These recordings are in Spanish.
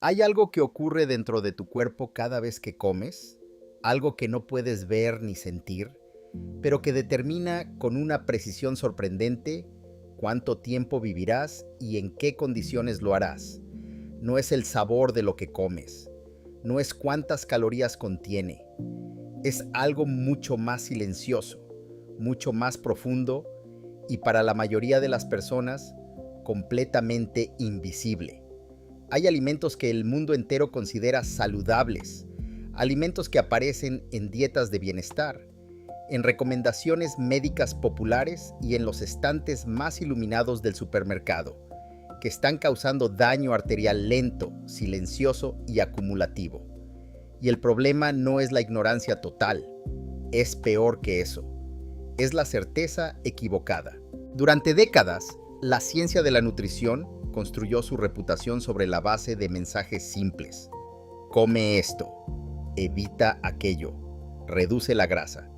¿Hay algo que ocurre dentro de tu cuerpo cada vez que comes? Algo que no puedes ver ni sentir, pero que determina con una precisión sorprendente cuánto tiempo vivirás y en qué condiciones lo harás. No es el sabor de lo que comes, no es cuántas calorías contiene, es algo mucho más silencioso, mucho más profundo y para la mayoría de las personas completamente invisible. Hay alimentos que el mundo entero considera saludables, alimentos que aparecen en dietas de bienestar, en recomendaciones médicas populares y en los estantes más iluminados del supermercado, que están causando daño arterial lento, silencioso y acumulativo. Y el problema no es la ignorancia total, es peor que eso, es la certeza equivocada. Durante décadas, la ciencia de la nutrición construyó su reputación sobre la base de mensajes simples. Come esto, evita aquello, reduce la grasa,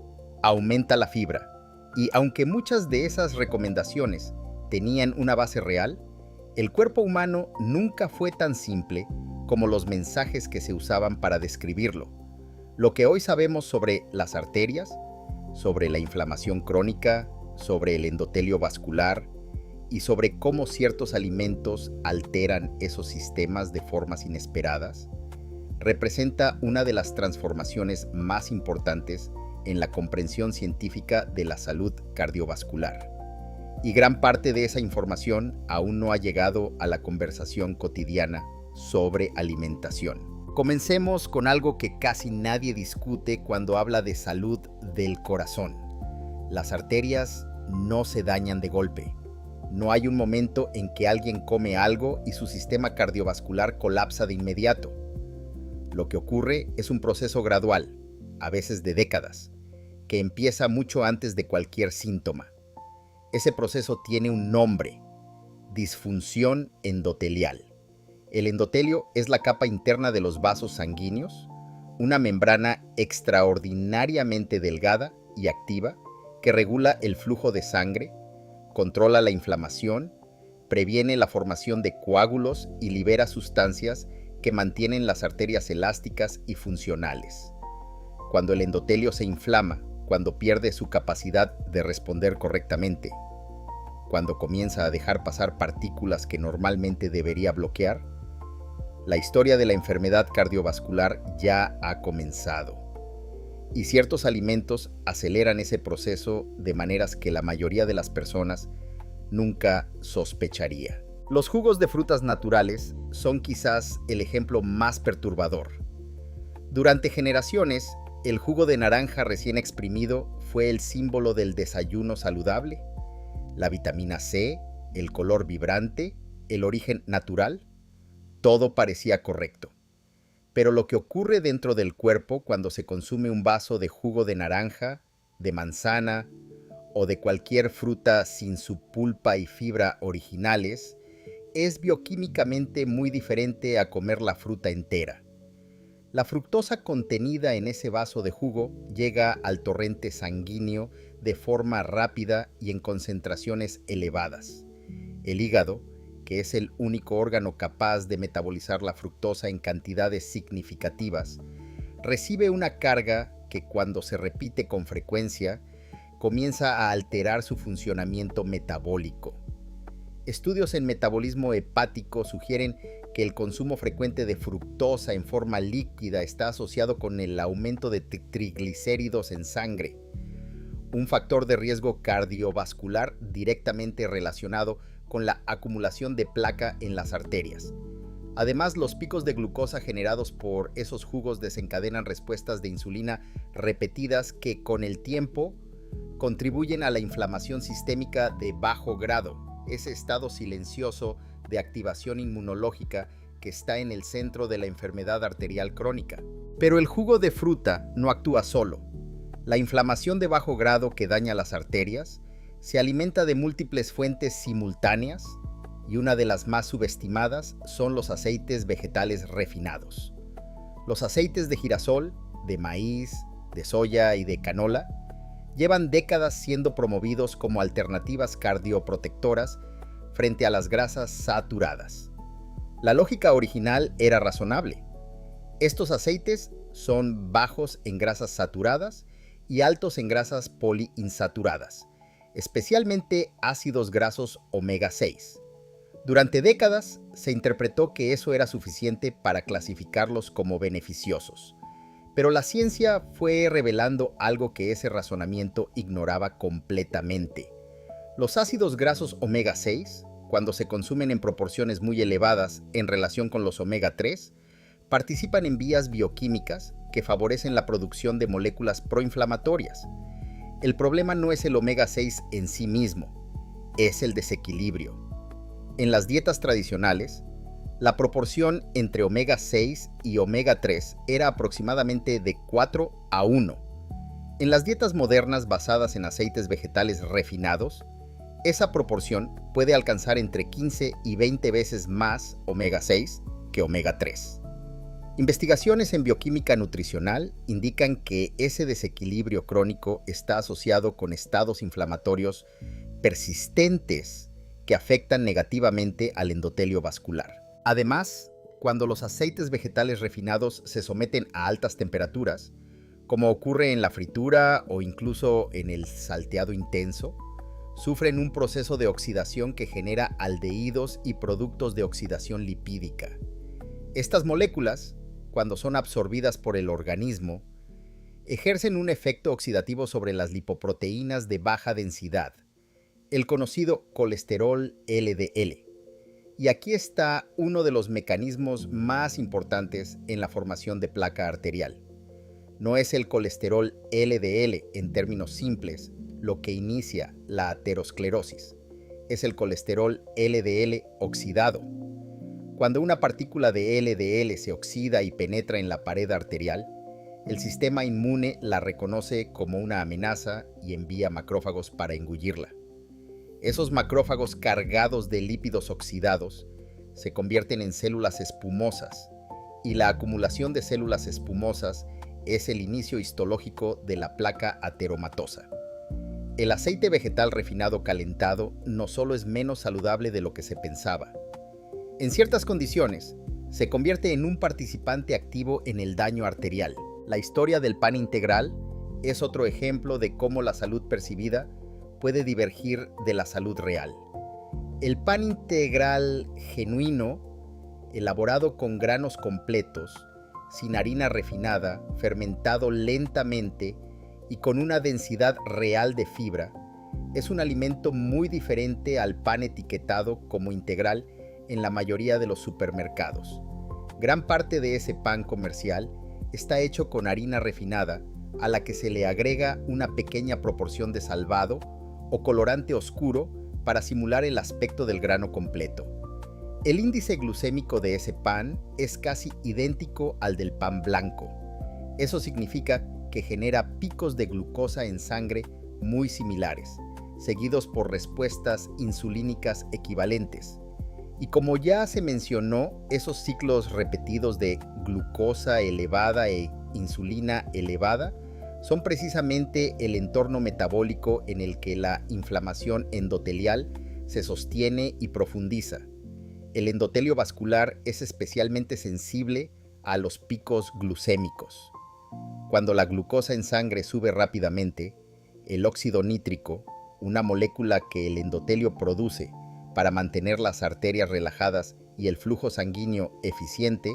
aumenta la fibra. Y aunque muchas de esas recomendaciones tenían una base real, el cuerpo humano nunca fue tan simple como los mensajes que se usaban para describirlo. Lo que hoy sabemos sobre las arterias, sobre la inflamación crónica, sobre el endotelio vascular, y sobre cómo ciertos alimentos alteran esos sistemas de formas inesperadas, representa una de las transformaciones más importantes en la comprensión científica de la salud cardiovascular. Y gran parte de esa información aún no ha llegado a la conversación cotidiana sobre alimentación. Comencemos con algo que casi nadie discute cuando habla de salud del corazón. Las arterias no se dañan de golpe. No hay un momento en que alguien come algo y su sistema cardiovascular colapsa de inmediato. Lo que ocurre es un proceso gradual, a veces de décadas, que empieza mucho antes de cualquier síntoma. Ese proceso tiene un nombre: disfunción endotelial. El endotelio es la capa interna de los vasos sanguíneos, una membrana extraordinariamente delgada y activa que regula el flujo de sangre, controla la inflamación, previene la formación de coágulos y libera sustancias que mantienen las arterias elásticas y funcionales. Cuando el endotelio se inflama, cuando pierde su capacidad de responder correctamente, cuando comienza a dejar pasar partículas que normalmente debería bloquear, la historia de la enfermedad cardiovascular ya ha comenzado. Y ciertos alimentos aceleran ese proceso de maneras que la mayoría de las personas nunca sospecharía. Los jugos de frutas naturales son quizás el ejemplo más perturbador. Durante generaciones, el jugo de naranja recién exprimido fue el símbolo del desayuno saludable. La vitamina C, el color vibrante, el origen natural, todo parecía correcto. Pero lo que ocurre dentro del cuerpo cuando se consume un vaso de jugo de naranja, de manzana o de cualquier fruta sin su pulpa y fibra originales es bioquímicamente muy diferente a comer la fruta entera. La fructosa contenida en ese vaso de jugo llega al torrente sanguíneo de forma rápida y en concentraciones elevadas. El hígado, que es el único órgano capaz de metabolizar la fructosa en cantidades significativas, recibe una carga que cuando se repite con frecuencia, comienza a alterar su funcionamiento metabólico. Estudios en metabolismo hepático sugieren que el consumo frecuente de fructosa en forma líquida está asociado con el aumento de triglicéridos en sangre, un factor de riesgo cardiovascular directamente relacionado con la acumulación de placa en las arterias. Además, los picos de glucosa generados por esos jugos desencadenan respuestas de insulina repetidas que con el tiempo contribuyen a la inflamación sistémica de bajo grado, ese estado silencioso de activación inmunológica que está en el centro de la enfermedad arterial crónica. Pero el jugo de fruta no actúa solo. La inflamación de bajo grado que daña las arterias se alimenta de múltiples fuentes simultáneas y una de las más subestimadas son los aceites vegetales refinados. Los aceites de girasol, de maíz, de soya y de canola llevan décadas siendo promovidos como alternativas cardioprotectoras frente a las grasas saturadas. La lógica original era razonable. Estos aceites son bajos en grasas saturadas y altos en grasas poliinsaturadas, especialmente ácidos grasos omega 6. Durante décadas se interpretó que eso era suficiente para clasificarlos como beneficiosos, pero la ciencia fue revelando algo que ese razonamiento ignoraba completamente. Los ácidos grasos omega 6, cuando se consumen en proporciones muy elevadas en relación con los omega 3, participan en vías bioquímicas que favorecen la producción de moléculas proinflamatorias. El problema no es el omega 6 en sí mismo, es el desequilibrio. En las dietas tradicionales, la proporción entre omega 6 y omega 3 era aproximadamente de 4:1. En las dietas modernas basadas en aceites vegetales refinados, esa proporción puede alcanzar entre 15 y 20 veces más omega 6 que omega 3. Investigaciones en bioquímica nutricional indican que ese desequilibrio crónico está asociado con estados inflamatorios persistentes que afectan negativamente al endotelio vascular. Además, cuando los aceites vegetales refinados se someten a altas temperaturas, como ocurre en la fritura o incluso en el salteado intenso, sufren un proceso de oxidación que genera aldehídos y productos de oxidación lipídica. Estas moléculas, cuando son absorbidas por el organismo, ejercen un efecto oxidativo sobre las lipoproteínas de baja densidad, el conocido colesterol LDL. Y aquí está uno de los mecanismos más importantes en la formación de placa arterial. No es el colesterol LDL en términos simples lo que inicia la aterosclerosis, es el colesterol LDL oxidado. Cuando una partícula de LDL se oxida y penetra en la pared arterial, el sistema inmune la reconoce como una amenaza y envía macrófagos para engullirla. Esos macrófagos cargados de lípidos oxidados se convierten en células espumosas, y la acumulación de células espumosas es el inicio histológico de la placa ateromatosa. El aceite vegetal refinado calentado no solo es menos saludable de lo que se pensaba. En ciertas condiciones, se convierte en un participante activo en el daño arterial. La historia del pan integral es otro ejemplo de cómo la salud percibida puede divergir de la salud real. El pan integral genuino, elaborado con granos completos, sin harina refinada, fermentado lentamente y con una densidad real de fibra, es un alimento muy diferente al pan etiquetado como integral en la mayoría de los supermercados. Gran parte de ese pan comercial está hecho con harina refinada a la que se le agrega una pequeña proporción de salvado o colorante oscuro para simular el aspecto del grano completo. El índice glucémico de ese pan es casi idéntico al del pan blanco. Eso significa que genera picos de glucosa en sangre muy similares, seguidos por respuestas insulínicas equivalentes. Y como ya se mencionó, esos ciclos repetidos de glucosa elevada e insulina elevada son precisamente el entorno metabólico en el que la inflamación endotelial se sostiene y profundiza. El endotelio vascular es especialmente sensible a los picos glucémicos. Cuando la glucosa en sangre sube rápidamente, el óxido nítrico, una molécula que el endotelio produce para mantener las arterias relajadas y el flujo sanguíneo eficiente,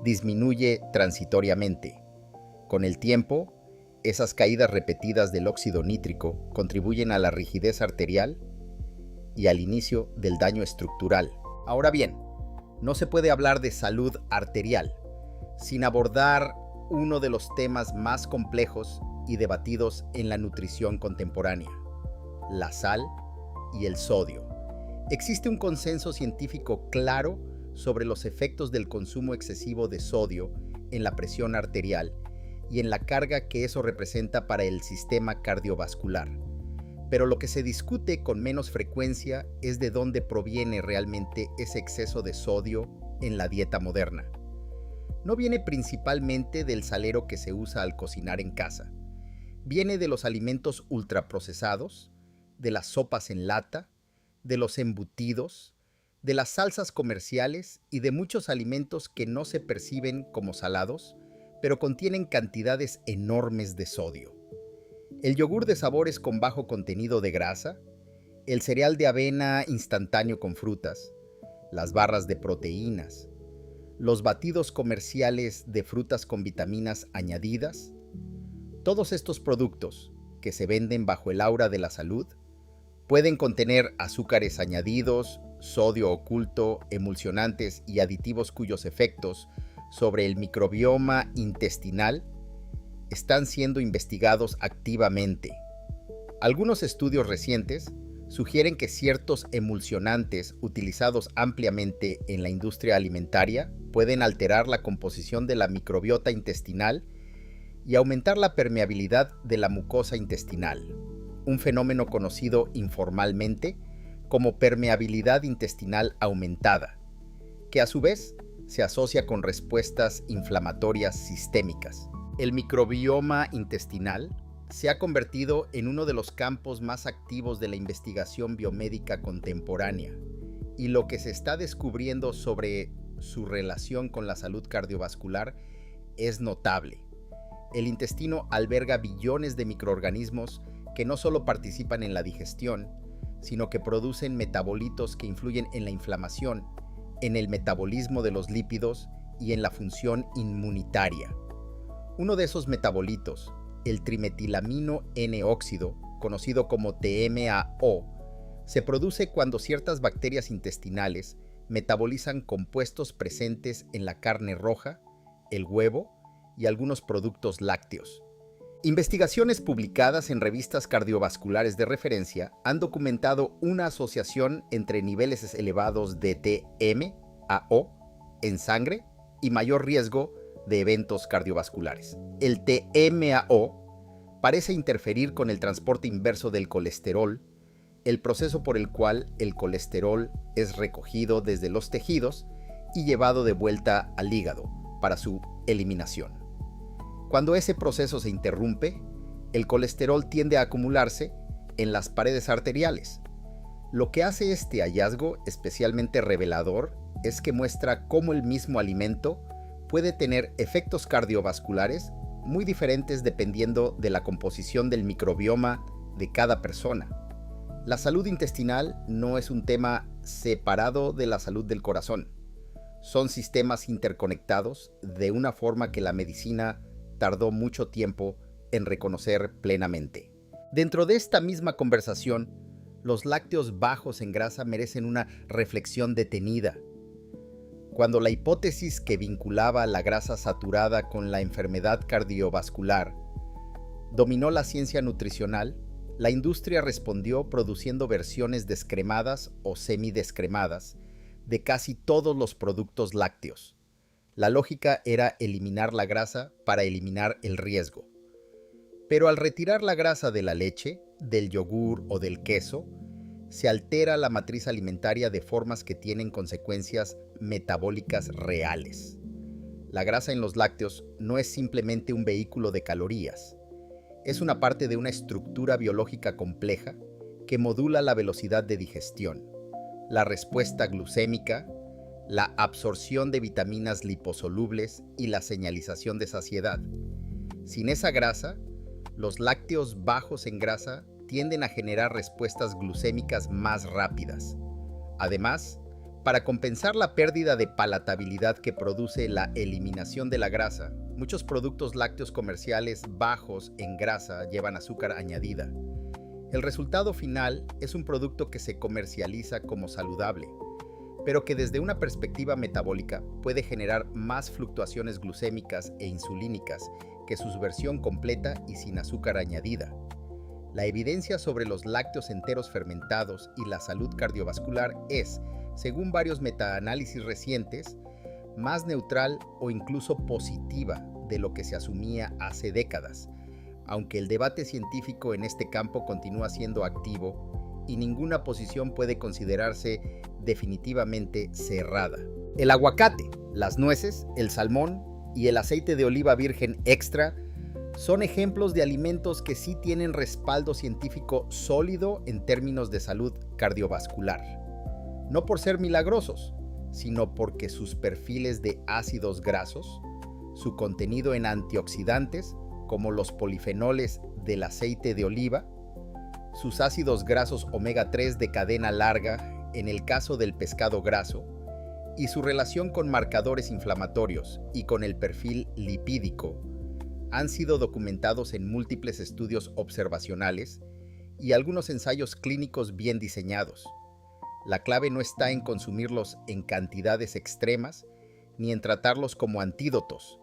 disminuye transitoriamente. Con el tiempo, esas caídas repetidas del óxido nítrico contribuyen a la rigidez arterial y al inicio del daño estructural. Ahora bien, no se puede hablar de salud arterial sin abordar uno de los temas más complejos y debatidos en la nutrición contemporánea: la sal y el sodio. Existe un consenso científico claro sobre los efectos del consumo excesivo de sodio en la presión arterial y en la carga que eso representa para el sistema cardiovascular. Pero lo que se discute con menos frecuencia es de dónde proviene realmente ese exceso de sodio en la dieta moderna. No viene principalmente del salero que se usa al cocinar en casa. Viene de los alimentos ultraprocesados, de las sopas en lata, de los embutidos, de las salsas comerciales y de muchos alimentos que no se perciben como salados, pero contienen cantidades enormes de sodio. El yogur de sabores con bajo contenido de grasa, el cereal de avena instantáneo con frutas, las barras de proteínas, los batidos comerciales de frutas con vitaminas añadidas, todos estos productos que se venden bajo el aura de la salud pueden contener azúcares añadidos, sodio oculto, emulsionantes y aditivos cuyos efectos sobre el microbioma intestinal están siendo investigados activamente. Algunos estudios recientes sugieren que ciertos emulsionantes utilizados ampliamente en la industria alimentaria pueden alterar la composición de la microbiota intestinal y aumentar la permeabilidad de la mucosa intestinal, un fenómeno conocido informalmente como permeabilidad intestinal aumentada, que a su vez se asocia con respuestas inflamatorias sistémicas. El microbioma intestinal se ha convertido en uno de los campos más activos de la investigación biomédica contemporánea, y lo que se está descubriendo sobre su relación con la salud cardiovascular es notable. El intestino alberga billones de microorganismos que no solo participan en la digestión, sino que producen metabolitos que influyen en la inflamación, en el metabolismo de los lípidos y en la función inmunitaria. Uno de esos metabolitos, el trimetilamino N-óxido, conocido como TMAO, se produce cuando ciertas bacterias intestinales metabolizan compuestos presentes en la carne roja, el huevo y algunos productos lácteos. Investigaciones publicadas en revistas cardiovasculares de referencia han documentado una asociación entre niveles elevados de TMAO en sangre y mayor riesgo de eventos cardiovasculares. El TMAO parece interferir con el transporte inverso del colesterol, el proceso por el cual el colesterol es recogido desde los tejidos y llevado de vuelta al hígado para su eliminación. Cuando ese proceso se interrumpe, el colesterol tiende a acumularse en las paredes arteriales. Lo que hace este hallazgo especialmente revelador es que muestra cómo el mismo alimento puede tener efectos cardiovasculares muy diferentes dependiendo de la composición del microbioma de cada persona. La salud intestinal no es un tema separado de la salud del corazón. Son sistemas interconectados de una forma que la medicina tardó mucho tiempo en reconocer plenamente. Dentro de esta misma conversación, los lácteos bajos en grasa merecen una reflexión detenida. Cuando la hipótesis que vinculaba la grasa saturada con la enfermedad cardiovascular dominó la ciencia nutricional, la industria respondió produciendo versiones descremadas o semidescremadas de casi todos los productos lácteos. La lógica era eliminar la grasa para eliminar el riesgo. Pero al retirar la grasa de la leche, del yogur o del queso, se altera la matriz alimentaria de formas que tienen consecuencias metabólicas reales. La grasa en los lácteos no es simplemente un vehículo de calorías. Es una parte de una estructura biológica compleja que modula la velocidad de digestión, la respuesta glucémica, la absorción de vitaminas liposolubles y la señalización de saciedad. Sin esa grasa, los lácteos bajos en grasa tienden a generar respuestas glucémicas más rápidas. Además, para compensar la pérdida de palatabilidad que produce la eliminación de la grasa, muchos productos lácteos comerciales bajos en grasa llevan azúcar añadida. El resultado final es un producto que se comercializa como saludable, pero que desde una perspectiva metabólica puede generar más fluctuaciones glucémicas e insulínicas que su versión completa y sin azúcar añadida. La evidencia sobre los lácteos enteros fermentados y la salud cardiovascular es, según varios metaanálisis recientes, más neutral o incluso positiva de lo que se asumía hace décadas, aunque el debate científico en este campo continúa siendo activo y ninguna posición puede considerarse definitivamente cerrada. El aguacate, las nueces, el salmón y el aceite de oliva virgen extra son ejemplos de alimentos que sí tienen respaldo científico sólido en términos de salud cardiovascular. no por ser milagrosos, sino porque sus perfiles de ácidos grasos, su contenido en antioxidantes, como los polifenoles del aceite de oliva, sus ácidos grasos omega 3 de cadena larga en el caso del pescado graso, y su relación con marcadores inflamatorios y con el perfil lipídico, han sido documentados en múltiples estudios observacionales y algunos ensayos clínicos bien diseñados. La clave no está en consumirlos en cantidades extremas ni en tratarlos como antídotos,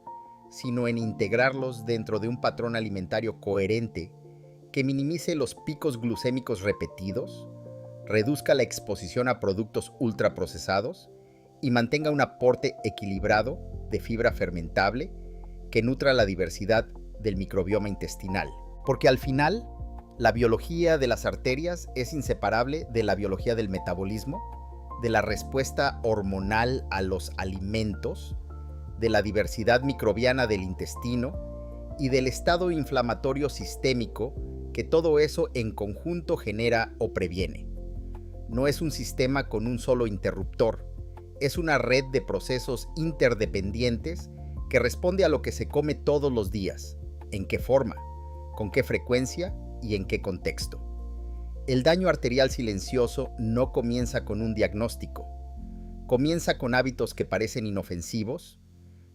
sino en integrarlos dentro de un patrón alimentario coherente que minimice los picos glucémicos repetidos, reduzca la exposición a productos ultraprocesados y mantenga un aporte equilibrado de fibra fermentable que nutra la diversidad del microbioma intestinal. Porque al final, la biología de las arterias es inseparable de la biología del metabolismo, de la respuesta hormonal a los alimentos, de la diversidad microbiana del intestino y del estado inflamatorio sistémico que todo eso en conjunto genera o previene. No es un sistema con un solo interruptor, es una red de procesos interdependientes que responde a lo que se come todos los días, en qué forma, con qué frecuencia y en qué contexto. El daño arterial silencioso no comienza con un diagnóstico, comienza con hábitos que parecen inofensivos,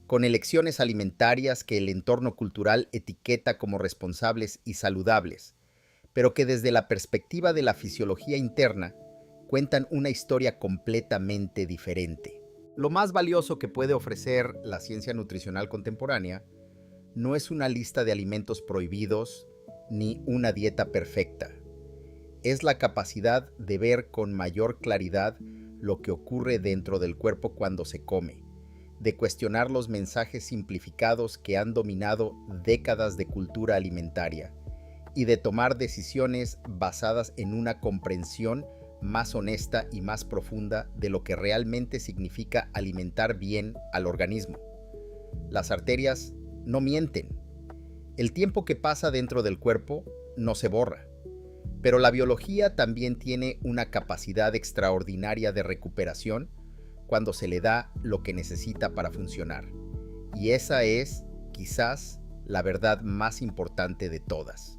con elecciones alimentarias que el entorno cultural etiqueta como responsables y saludables, pero que desde la perspectiva de la fisiología interna cuentan una historia completamente diferente. Lo más valioso que puede ofrecer la ciencia nutricional contemporánea no es una lista de alimentos prohibidos ni una dieta perfecta. Es la capacidad de ver con mayor claridad lo que ocurre dentro del cuerpo cuando se come, de cuestionar los mensajes simplificados que han dominado décadas de cultura alimentaria y de tomar decisiones basadas en una comprensión más honesta y más profunda de lo que realmente significa alimentar bien al organismo. Las arterias no mienten. El tiempo que pasa dentro del cuerpo no se borra. Pero la biología también tiene una capacidad extraordinaria de recuperación cuando se le da lo que necesita para funcionar. Y esa es, quizás, la verdad más importante de todas.